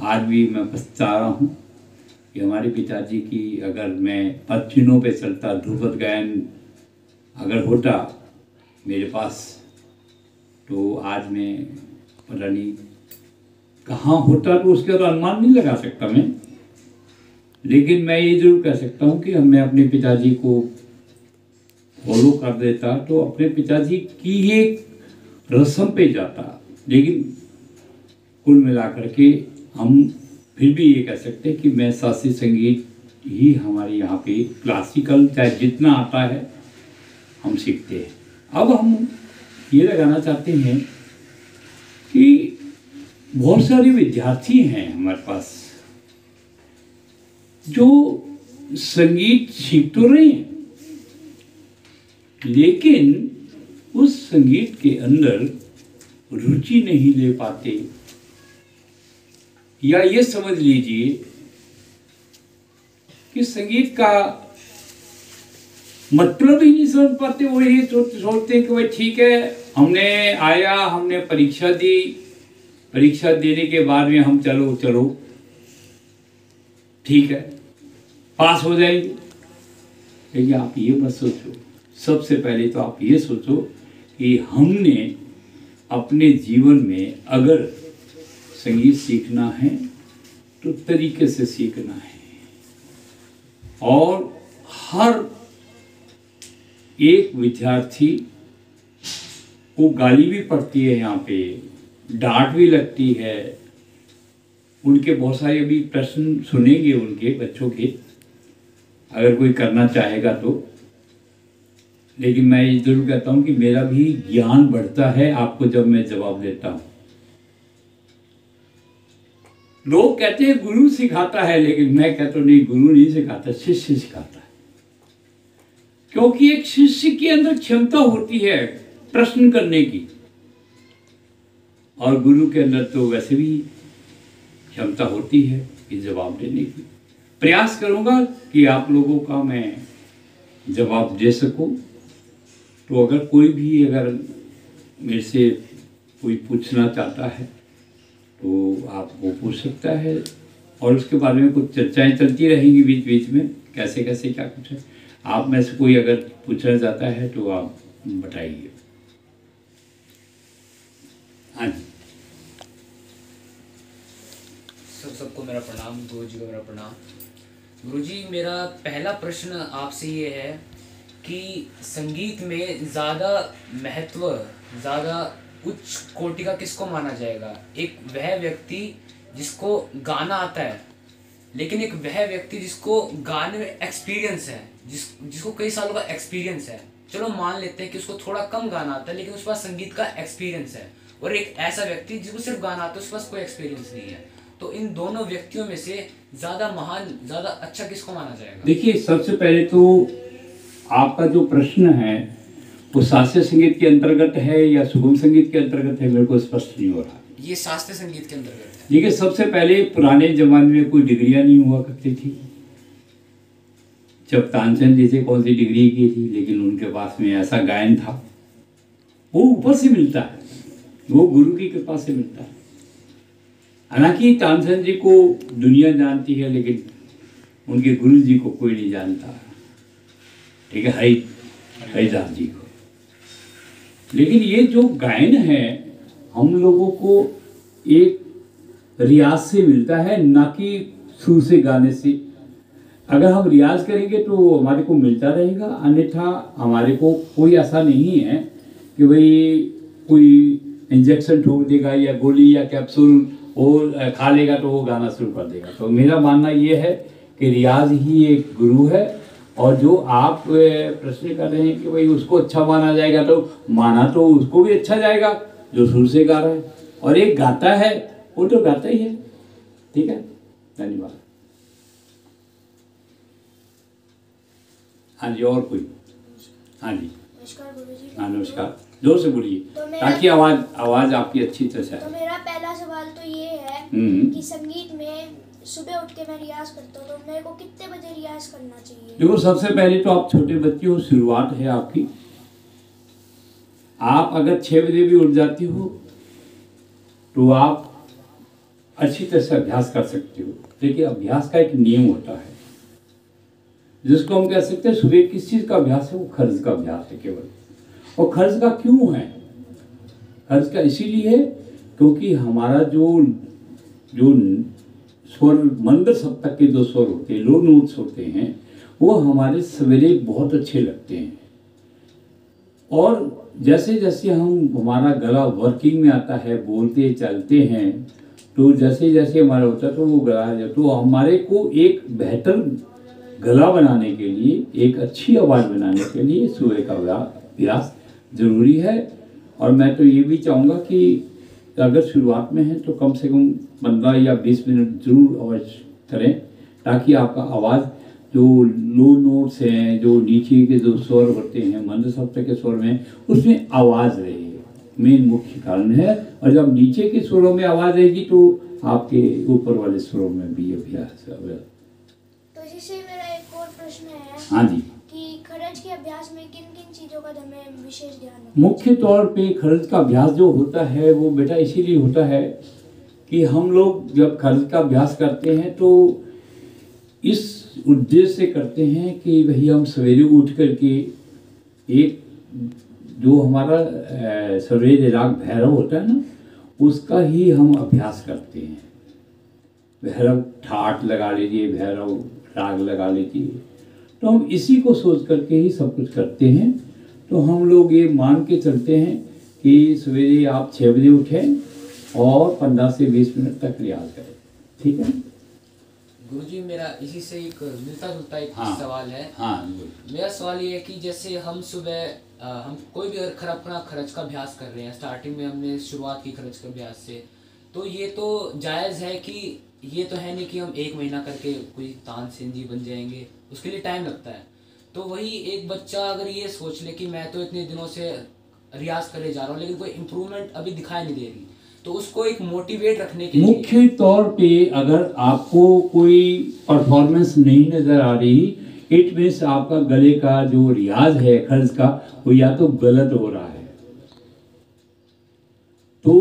आज भी मैं पछता रहा हूँ कि हमारे पिताजी की अगर मैं पद पे चलता, ध्रुपद गायन अगर होता मेरे पास, तो आज मैं पता नहीं कहाँ होता, तो उसका तो अनुमान नहीं लगा सकता मैं। लेकिन मैं ये जरूर कह सकता हूँ कि मैं अपने पिताजी को फॉलो कर देता तो अपने पिताजी की एक रस्म पे जाता। लेकिन कुल मिलाकर के हम फिर भी ये कह सकते हैं कि मैं शास्त्रीय संगीत ही हमारे यहाँ पे क्लासिकल चाहे जितना आता है हम सीखते हैं। अब हम ये लगाना चाहते हैं कि बहुत सारे विद्यार्थी हैं हमारे पास जो संगीत सीख तो रहे हैं, लेकिन उस संगीत के अंदर रुचि नहीं ले पाते, या ये समझ लीजिए कि संगीत का मतलब ही नहीं समझ पाते। वो ये सोचते हैं कि भाई ठीक है, हमने आया, हमने परीक्षा दी, परीक्षा देने के बाद में हम चलो ठीक है पास हो जाएंगे। लेकिन आप ये मत सोचो, सबसे पहले तो आप ये सोचो कि हमने अपने जीवन में अगर संगीत सीखना है तो तरीके से सीखना है, और हर एक विद्यार्थी को गाली भी पड़ती है, यहाँ पे डांट भी लगती है। उनके बहुत सारे अभी प्रश्न सुनेंगे उनके बच्चों के, अगर कोई करना चाहेगा तो। लेकिन मैं ये जरूर कहता हूँ कि मेरा भी ज्ञान बढ़ता है आपको जब मैं जवाब देता हूँ। लोग कहते हैं गुरु सिखाता है, लेकिन मैं कहता हूँ नहीं, गुरु नहीं सिखाता, शिष्य सिखाता है। क्योंकि एक शिष्य के अंदर क्षमता होती है प्रश्न करने की, और गुरु के अंदर तो वैसे भी क्षमता होती है कि जवाब देने की। प्रयास करूंगा कि आप लोगों का मैं जवाब दे सकूं। तो अगर कोई भी अगर मेरे से कोई पूछना चाहता है तो आप वो पूछ सकता है, और उसके बारे में कुछ चर्चाएं चलती रहेंगी बीच बीच में, कैसे कैसे क्या कुछ है। आप में से कोई अगर पूछना चाहता है तो आप बताइए। हाँ जी। सबको मेरा प्रणाम, गुरु जी को मेरा प्रणाम। गुरु जी, मेरा पहला प्रश्न आपसे ये है कि संगीत में ज़्यादा महत्व, ज़्यादा उच्च कोटि का किसको माना जाएगा? एक वह व्यक्ति जिसको गाना आता है, लेकिन एक वह व्यक्ति जिसको गाने में एक्सपीरियंस है, जिसको कई सालों का एक्सपीरियंस है। चलो मान लेते हैं कि उसको थोड़ा कम गाना आता है लेकिन उसके पास संगीत का एक्सपीरियंस है, और एक ऐसा व्यक्ति जिसको सिर्फ गाना आता है, उसके पास कोई एक्सपीरियंस नहीं है। तो इन दोनों व्यक्तियों में से ज्यादा महान, ज्यादा अच्छा किसको माना जाएगा? देखिए, सबसे पहले तो आपका जो प्रश्न है वो शास्त्रीय संगीत के अंतर्गत है या सुगम संगीत के अंतर्गत है, मेरे को स्पष्ट नहीं हो रहा। ये शास्त्रीय संगीत के अंतर्गत है। देखिए, सबसे पहले पुराने जमाने में कोई डिग्रियां नहीं हुआ करती थी। जब तानसेन जी से कौन सी डिग्री की थी, लेकिन उनके पास में ऐसा गायन था, वो ऊपर से मिलता है, वो गुरु की कृपा से मिलता है। हालांकि तानसेन जी को दुनिया जानती है, लेकिन उनके गुरु जी को कोई नहीं जानता, ठीक है, हरिदास जी को। लेकिन ये जो गायन है हम लोगों को एक रियाज से मिलता है, ना कि सुर से गाने से। अगर हम रियाज करेंगे तो हमारे को मिलता रहेगा, अन्यथा हमारे को कोई ऐसा नहीं है कि भाई कोई इंजेक्शन ठोक देगा या गोली या कैप्सूल वो खा लेगा तो वो गाना शुरू कर देगा। तो मेरा मानना ये है कि रियाज ही एक गुरु है। और जो आप प्रश्न कर रहे हैं कि भाई उसको अच्छा माना जाएगा, तो माना तो उसको भी अच्छा जाएगा जो सुर से गा रहा है, और एक गाता है वो तो गाता ही है। ठीक है, धन्यवाद। हाँ जी, और कोई? हाँ जी, नमस्कार गुरुजी। हाँ नमस्कार, जोर से बोलिए ताकि आवाज आपकी अच्छी तरह से आए। तो मेरा पहला सवाल तो ये है कि संगीत में सुबह उठ के मैं रियाज करता हूँ, तो मेरे को कितने बजे रियाज करना चाहिए? देखो, सबसे पहले तो आप छोटे बच्चे हो, शुरुआत है आपकी। आप अगर 6 बजे भी उठ जाती हो तो आप अच्छी तरह से अभ्यास कर सकते हो। देखिए अभ्यास का एक नियम होता है जिसको हम कह सकते हैं सुबह किस चीज़ का अभ्यास है, वो खर्च का अभ्यास है केवल। और खर्च का क्यों है? खर्च का इसीलिए है क्योंकि हमारा जो स्वर मंद सप्तक के जो स्वर होते हैं, लो नोट्स होते हैं, वो हमारे सवेरे बहुत अच्छे लगते हैं। और जैसे जैसे हमारा गला वर्किंग में आता है, बोलते चलते हैं, तो जैसे जैसे हमारा होता है तो वो गला, तो हमारे को एक बेहतर गला बनाने के लिए, एक अच्छी आवाज़ बनाने के लिए सुबह का अभ्यास ज़रूरी है। और मैं तो ये भी चाहूँगा कि अगर शुरुआत में है तो कम से कम 15 या 20 मिनट ज़रूर अवश्य करें, ताकि आपका आवाज़ जो लो नोट्स हैं, जो नीचे के जो स्वर होते हैं मंद सप्तक के स्वर में, उसमें आवाज़ रहे, मेन मुख्य कारण है। और जब नीचे के स्वरों में आवाज़ रहेगी तो आपके ऊपर वाले स्वरों में भी अभ्यास। तो इसी मेरा एक और प्रश्न है। हाँ जी। कि खरज के अभ्यास में किन किन चीज़ों का हमें विशेष ध्यान रखना? मुख्य तौर पे खर्च का अभ्यास जो होता है वो बेटा इसीलिए होता है कि हम लोग जब खर्च का अभ्यास करते हैं तो इस उद्देश्य से करते हैं कि भाई हम सवेरे उठ करके एक जो हमारा सवेरे राग भैरव होता है ना, उसका ही हम अभ्यास करते हैं। भैरव ठाट लगा लीजिए, भैरव राग लगा लीजिए, तो हम इसी को सोच करके ही सब कुछ करते हैं। तो हम लोग ये मान के चलते हैं कि सवेरे आप 6 बजे उठें और 15 से 20 मिनट तक रियाज करें। ठीक है गुरुजी, मेरा इसी से एक मिलता जुलता एक सवाल है। मेरा सवाल ये है कि जैसे हम सुबह हम कोई भी अगर अपना खर्च का अभ्यास कर रहे हैं, स्टार्टिंग में हमने शुरुआत की खर्च के अभ्यास से, तो ये तो जायज़ है कि ये तो है नहीं कि हम 1 महीना करके कोई तानसेन जी बन जाएंगे, उसके लिए टाइम लगता है। तो वही एक बच्चा अगर ये सोच ले कि मैं तो इतने दिनों से रियाज करे जा रहा हूँ लेकिन कोई इम्प्रूवमेंट अभी दिखाई नहीं दे रही, तो उसको एक मोटिवेट रखने के लिए मुख्य तौर पे अगर आपको कोई परफॉर्मेंस नहीं नज़र आ रही, इट मीन्स आपका गले का जो रियाज है खर्च का, वो या तो गलत हो रहा है। तो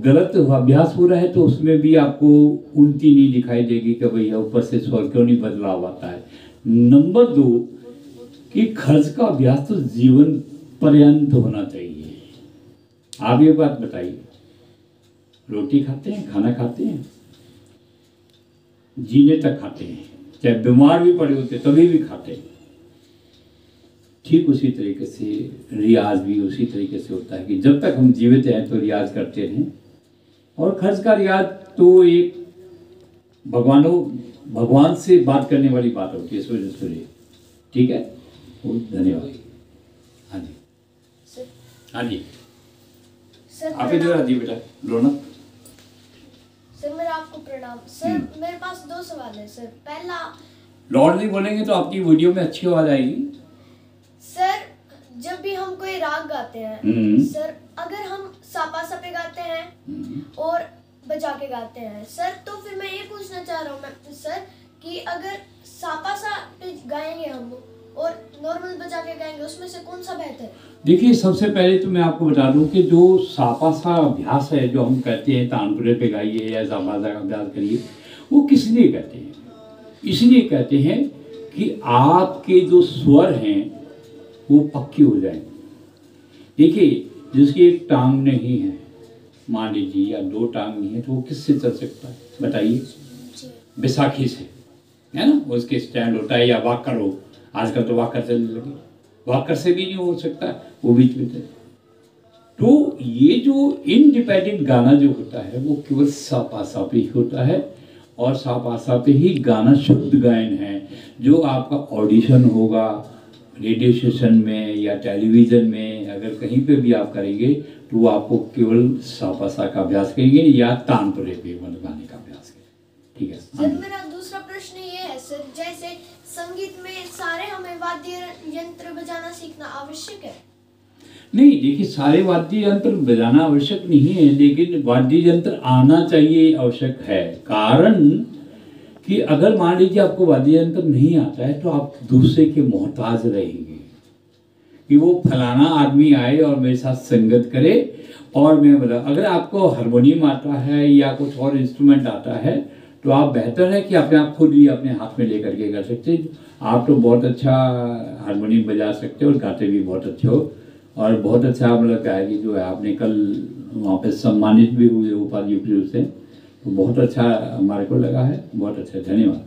गलत अभ्यास हो रहा है तो उसमें भी आपको उल्टी नहीं दिखाई देगी कि भैया ऊपर से स्वर क्यों नहीं बदलाव आता है। नंबर 2 कि खर्च का अभ्यास तो जीवन पर्यंत होना चाहिए। आप ये बात बताइए, रोटी खाते हैं, खाना खाते हैं, जीने तक खाते हैं, चाहे बीमार भी पड़े होते तभी भी खाते हैं। ठीक उसी तरीके से रियाज भी उसी तरीके से होता है कि जब तक हम जीवित हैं तो रियाज करते रहें। और खर्च का रियाज तो एक भगवान से बात करने वाली बात होती है सूर्य। ठीक है, धन्यवाद। हाँ जी सर, हाँ जी सर आप इधर आ जी बेटा, लोना। सर मेरा आपको प्रणाम। सर मेरे पास 2 सवाल है। सर पहला, लॉर्ड नहीं बोलेंगे तो आपकी वीडियो में अच्छी आवाज आएगी। सर जब भी हम कोई राग गाते हैं, सर अगर हम सापा सपे गाते हैं और बजा के गाते हैं सर, तो फिर मैं ये पूछना चाह रहा हूँ मैं सर कि अगर सापा सा पे गाएंगे हम और नॉर्मल बजा के गाएंगे, उसमें से कौन सा बेहतर है? देखिए सबसे पहले तो मैं आपको बता दूं कि जो सापा सा अभ्यास है जो हम कहते हैं तानपुरे पे गाइए या सापा सा अभ्यास करिए, वो किस लिए कहते हैं? इसलिए कहते हैं कि आपके जो स्वर हैं वो पक्के हो जाएंगे। देखिए जिसकी एक टांग नहीं है मान लीजिए या 2 टांग नहीं है, तो वो किससे चल सकता है बताइए? बैसाखी से, है ना, उसके स्टैंड होता है या वॉकर हो, आजकल तो वॉकर चलने लगे, वॉकर से भी नहीं हो सकता, वो बीच में चले। तो ये जो इंडिपेंडेंट गाना जो होता है वो केवल सापा सापी होता है, और सापा सापी ही गाना शुद्ध गायन है। जो आपका ऑडिशन होगा रेडियो स्टेशन में या टेलीविज़न में, अगर कहीं पे भी आप करेंगे तो वो आपको केवल सापा सा का अभ्यास करेंगे या तानपुरे पे गाने का अभ्यास करेंगे। ठीक है सर, मेरा दूसरा प्रश्न ये है सर, जैसे संगीत में सारे हमें वाद्य यंत्र बजाना सीखना आवश्यक है? नहीं, देखिए सारे वाद्य यंत्र बजाना आवश्यक नहीं है, लेकिन वाद्य यंत्र आना चाहिए आवश्यक है। कारण कि अगर मान लीजिए आपको वाद्य यंत्र नहीं आता है तो आप दूसरे के मोहताज रहेंगे कि वो फलाना आदमी आए और मेरे साथ संगत करे और मैं बता, अगर आपको हारमोनियम आता है या कुछ और इंस्ट्रूमेंट आता है तो आप बेहतर है कि अपने आप खुद ही अपने हाथ में लेकर के कर सकते हैं। आप तो बहुत अच्छा हारमोनियम बजा सकते हो और गाते भी बहुत अच्छे हो, और बहुत अच्छा मतलब गायकी जो है आपने कल वहाँ पे सम्मानित भी हुए उपाधि से, तो बहुत अच्छा हमारे को लगा है। बहुत अच्छा, धन्यवाद।